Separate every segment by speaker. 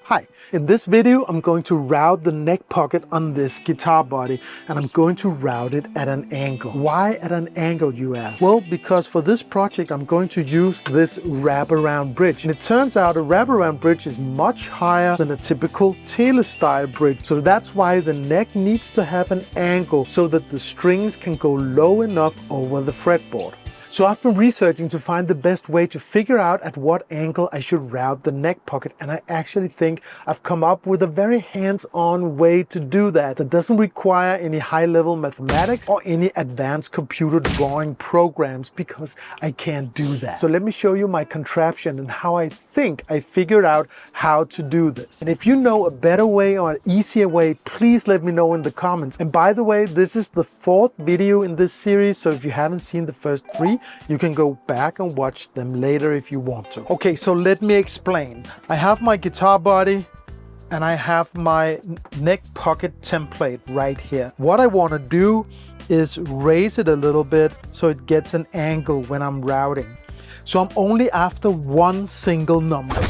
Speaker 1: Hi, in this video I'm going to route the neck pocket on this guitar body, and I'm going to route it at an angle. Why at an angle, you ask? Well, because for this project I'm going to use this wraparound bridge, and it turns out a wraparound bridge is much higher than a typical Tele style bridge, so that's why the neck needs to have an angle so that the strings can go low enough over the fretboard. So I've been researching to find the best way to figure out at what angle I should route the neck pocket, and I actually think I've come up with a very hands-on way to do that doesn't require any high-level mathematics or any advanced computer drawing programs, because I can't do that. So let me show you my contraption and how I think I figured out how to do this. And if you know a better way or an easier way, please let me know in the comments. And by the way, this is the 4th video in this series, so if you haven't seen the first 3, you can go back and watch them later if you want to. Okay, so let me explain. I have my guitar body and I have my neck pocket template right here. What I want to do is raise it a little bit so it gets an angle when I'm routing. So I'm only after one single number.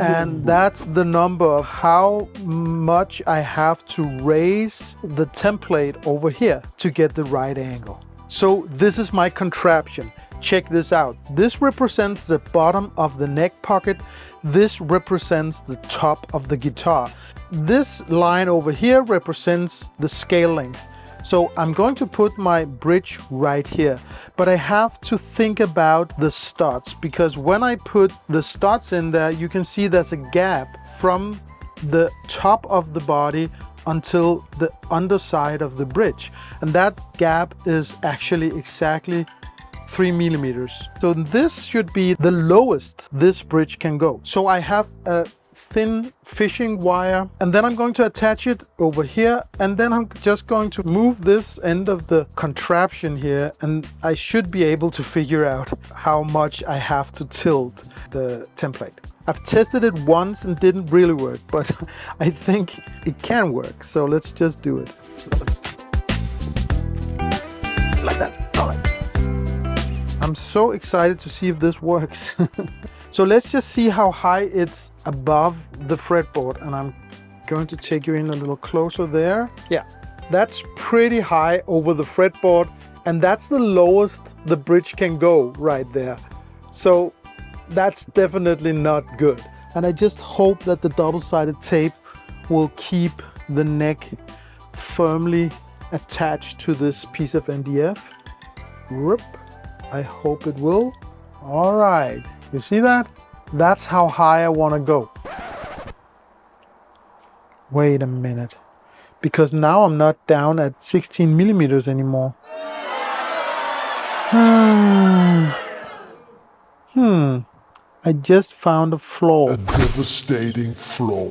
Speaker 1: And that's the number of how much I have to raise the template over here to get the right angle. So this is my contraption. Check this out. This represents the bottom of the neck pocket. This represents the top of the guitar. This line over here represents the scale length. So I'm going to put my bridge right here, but I have to think about the studs, because when I put the studs in there, you can see there's a gap from the top of the body until the underside of the bridge, and that gap is actually exactly 3 millimeters. So this should be the lowest this bridge can go. So I have a thin fishing wire, and then I'm going to attach it over here, and then I'm just going to move this end of the contraption here, and I should be able to figure out how much I have to tilt the template. I've tested it once and didn't really work, but I think it can work. So let's just do it. Like that. All right. I'm so excited to see if this works. So let's just see how high it's above the fretboard. And I'm going to take you in a little closer there. Yeah, that's pretty high over the fretboard. And that's the lowest the bridge can go right there. So that's definitely not good. And I just hope that the double-sided tape will keep the neck firmly attached to this piece of MDF. Whoop. I hope it will. All right, you see that? That's how high I want to go. Wait a minute, because now I'm not down at 16 millimeters anymore. I just found a flaw.
Speaker 2: A devastating flaw.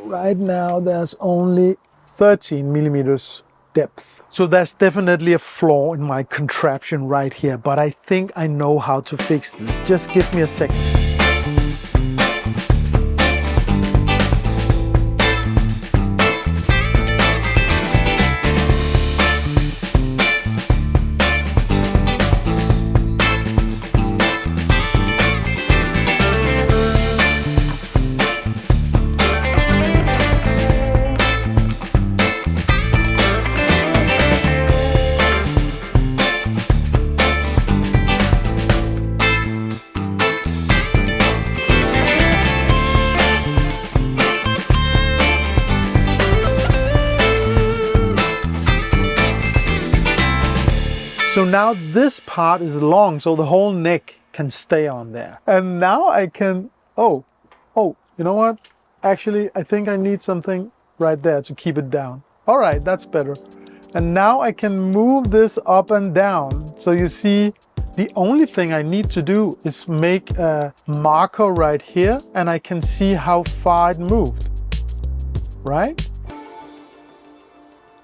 Speaker 1: Right now there's only 13 millimeters depth. So that's definitely a flaw in my contraption right here, but I think I know how to fix this. Just give me a second. So now this part is long, so the whole neck can stay on there. And now I can, oh, you know what? Actually, I think I need something right there to keep it down. All right, that's better. And now I can move this up and down. So you see, the only thing I need to do is make a marker right here, and I can see how far it moved, right?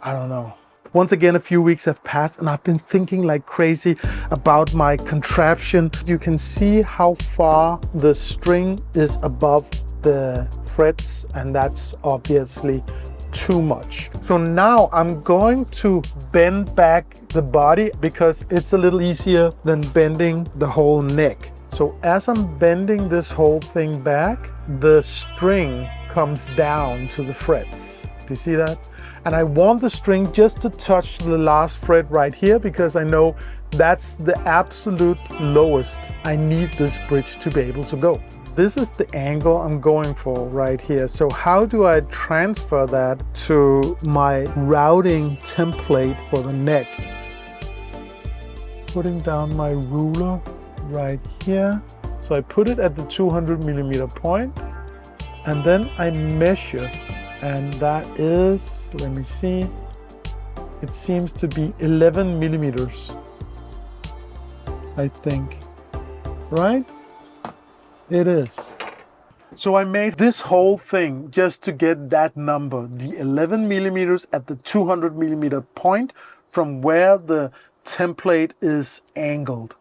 Speaker 1: I don't know. Once again, a few weeks have passed and I've been thinking like crazy about my contraption. You can see how far the string is above the frets, and that's obviously too much. So now I'm going to bend back the body because it's a little easier than bending the whole neck. So So as I'm bending this whole thing back, the string comes down to the frets. Do you see that? And I want the string just to touch the last fret right here because I know that's the absolute lowest I need this bridge to be able to go. This is the angle I'm going for right here. So how do I transfer that to my routing template for the neck? Putting down my ruler right here. So I put it at the 200mm point and then I measure, and that is, let me see, it seems to be 11mm, I think, right? It is. So I made this whole thing just to get that number, the 11mm at the 200mm point from where the template is angled,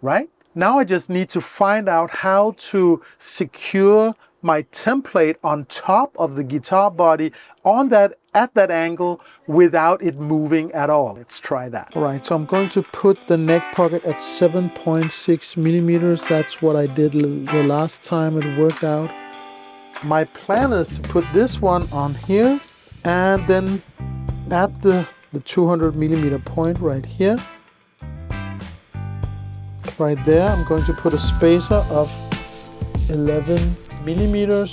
Speaker 1: right? Now I just need to find out how to secure my template on top of the guitar body on that at that angle without it moving at all. Let's try that. All right, so I'm going to put the neck pocket at 7.6mm. That's what I did the last time it worked out. My plan is to put this one on here and then at the 200mm point right here. Right there, I'm going to put a spacer of 11mm.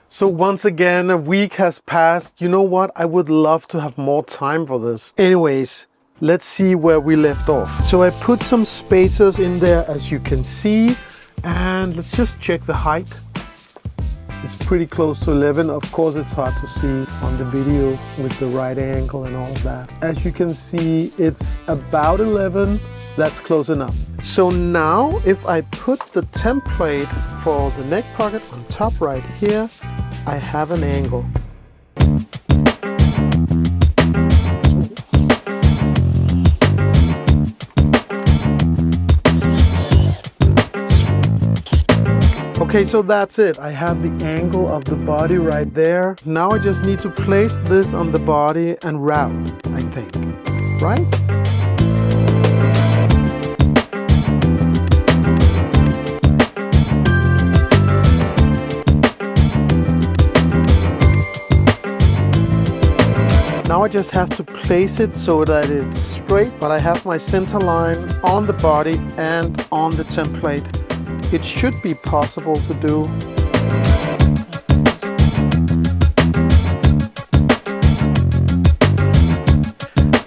Speaker 1: So once again, a week has passed. You know what? I would love to have more time for this. Anyways, let's see where we left off. So I put some spacers in there, as you can see, and let's just check the height. It's pretty close to 11. Of course, it's hard to see on the video with the right angle and all of that. As you can see, it's about 11. That's close enough. So now if I put the template for the neck pocket on top right here, I have an angle. Okay, so that's it. I have the angle of the body right there. Now I just need to place this on the body and route, I think, right? Now I just have to place it so that it's straight, but I have my center line on the body and on the template. It should be possible to do.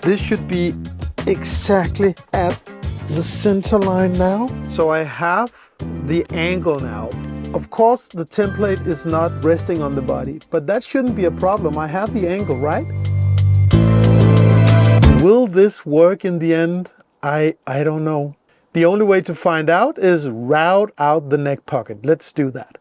Speaker 1: This should be exactly at the center line now. So I have the angle now. Of course, the template is not resting on the body, but that shouldn't be a problem. I have the angle, right? Will this work in the end? I don't know. The only way to find out is route out the neck pocket. Let's do that.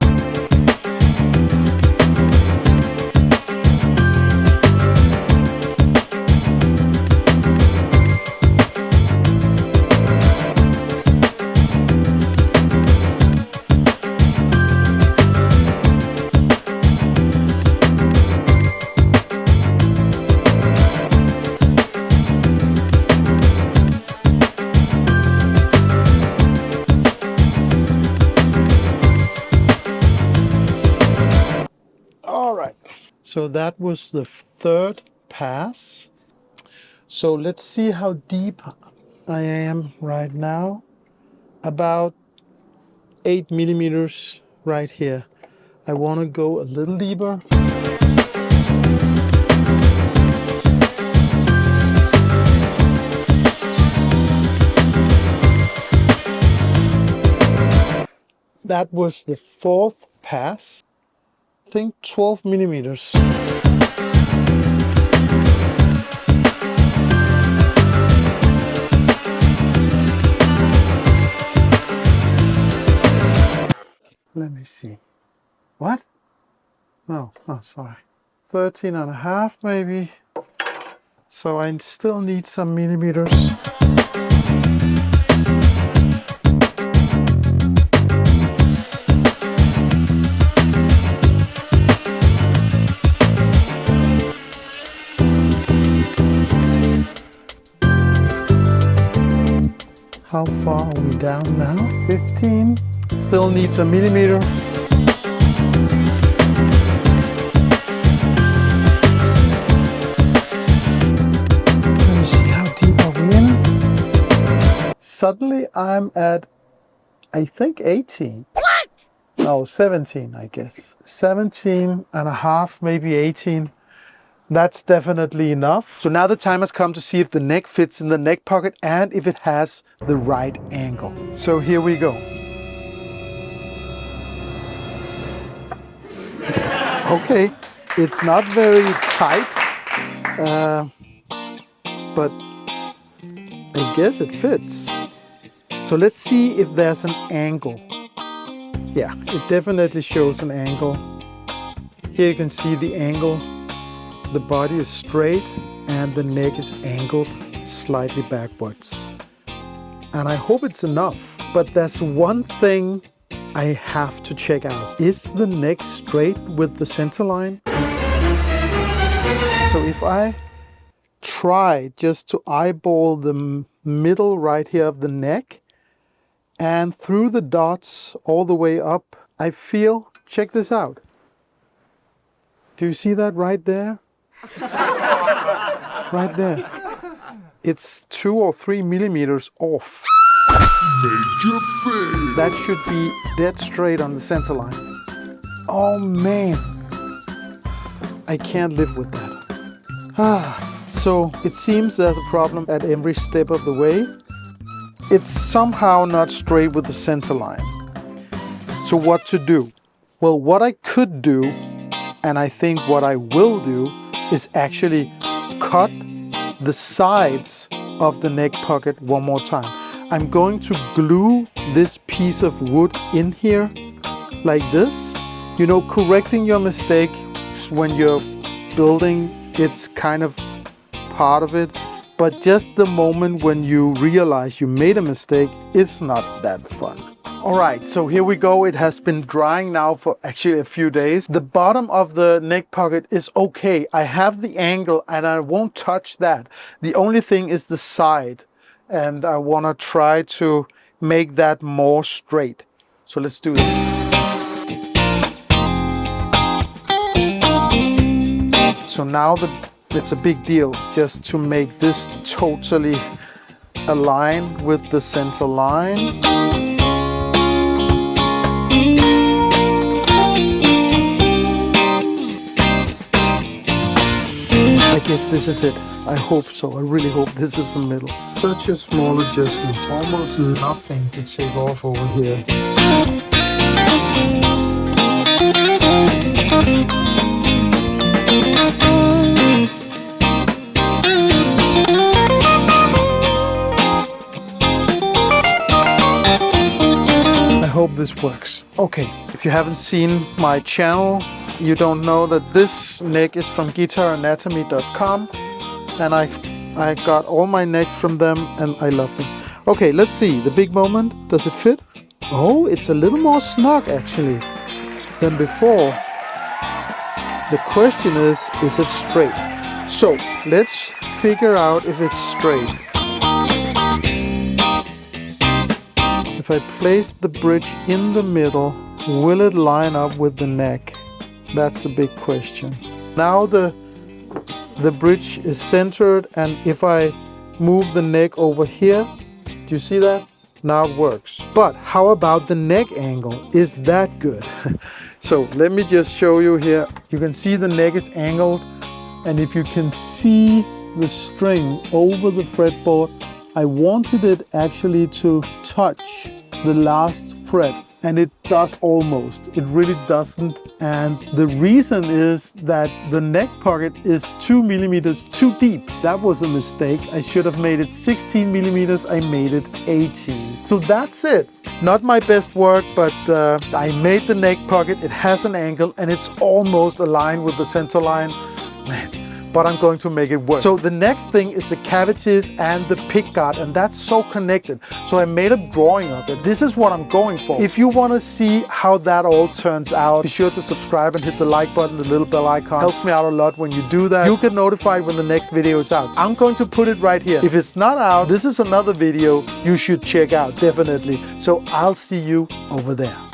Speaker 1: So that was the third pass. So let's see how deep I am right now. About 8mm right here. I want to go a little deeper. That was the fourth pass. I think 12mm. Let me see. What? No, sorry. 13.5 maybe. So I still need some millimeters. How far are we down now? 15. Still needs a millimeter. Let me see, how deep are we in? Suddenly I'm at, I think 18. What? No, 17, I guess. 17 and a half, maybe 18. That's definitely enough. So now the time has come to see if the neck fits in the neck pocket and if it has the right angle. So here we go. Okay, it's not very tight, but I guess it fits. So let's see if there's an angle. Yeah, it definitely shows an angle. Here you can see the angle. The body is straight and the neck is angled slightly backwards. And I hope it's enough. But there's one thing I have to check out. Is the neck straight with the center line? So if I try just to eyeball the middle right here of the neck and through the dots all the way up, I feel, check this out. Do you see that right there? Right there. It's 2 or 3 millimeters off.
Speaker 2: Major fail.
Speaker 1: That should be dead straight on the center line. Oh man, I can't live with that. So it seems there's a problem at every step of the way. It's somehow not straight with the center line. So what to do? Well, what I could do, and I think what I will do, is actually cut the sides of the neck pocket one more time. I'm going to glue this piece of wood in here like this. You know, correcting your mistake when you're building, it's kind of part of it. But just the moment when you realize you made a mistake, it's not that fun. All right, so here we go. It has been drying now for actually a few days. The bottom of the neck pocket is okay. I have the angle and I won't touch that. The only thing is the side, and I want to try to make that more straight. So let's do that. So now it's a big deal just to make this totally aligned with the center line. I guess this is it. I hope so. I really hope this is the middle. Such a small adjustment. Almost nothing to take off over here. I hope this works. Okay, if you haven't seen my channel, you don't know that this neck is from guitaranatomy.com, and I got all my necks from them and I love them. Okay, let's see the big moment. Does it fit? Oh, it's a little more snug actually than before. The question is it straight? So let's figure out if it's straight. If I place the bridge in the middle, will it line up with the neck? That's the big question. Now the bridge is centered, and if I move the neck over here, do you see that? Now it works. But how about the neck angle? Is that good? So let me just show you here. You can see the neck is angled, and if you can see the string over the fretboard, I wanted it actually to touch the last fret, and it does almost. It really doesn't. And the reason is that the neck pocket is 2 millimeters too deep. That was a mistake. I should have made it 16 millimeters. I made it 18. So that's it. Not my best work, but I made the neck pocket. It has an angle and it's almost aligned with the center line. Man, but I'm going to make it work. So the next thing is the cavities and the pickguard, and that's so connected. So I made a drawing of it. This is what I'm going for. If you want to see how that all turns out, be sure to subscribe and hit the like button, the little bell icon. Helps me out a lot when you do that. You'll get notified when the next video is out. I'm going to put it right here. If it's not out, this is another video you should check out, definitely. So I'll see you over there.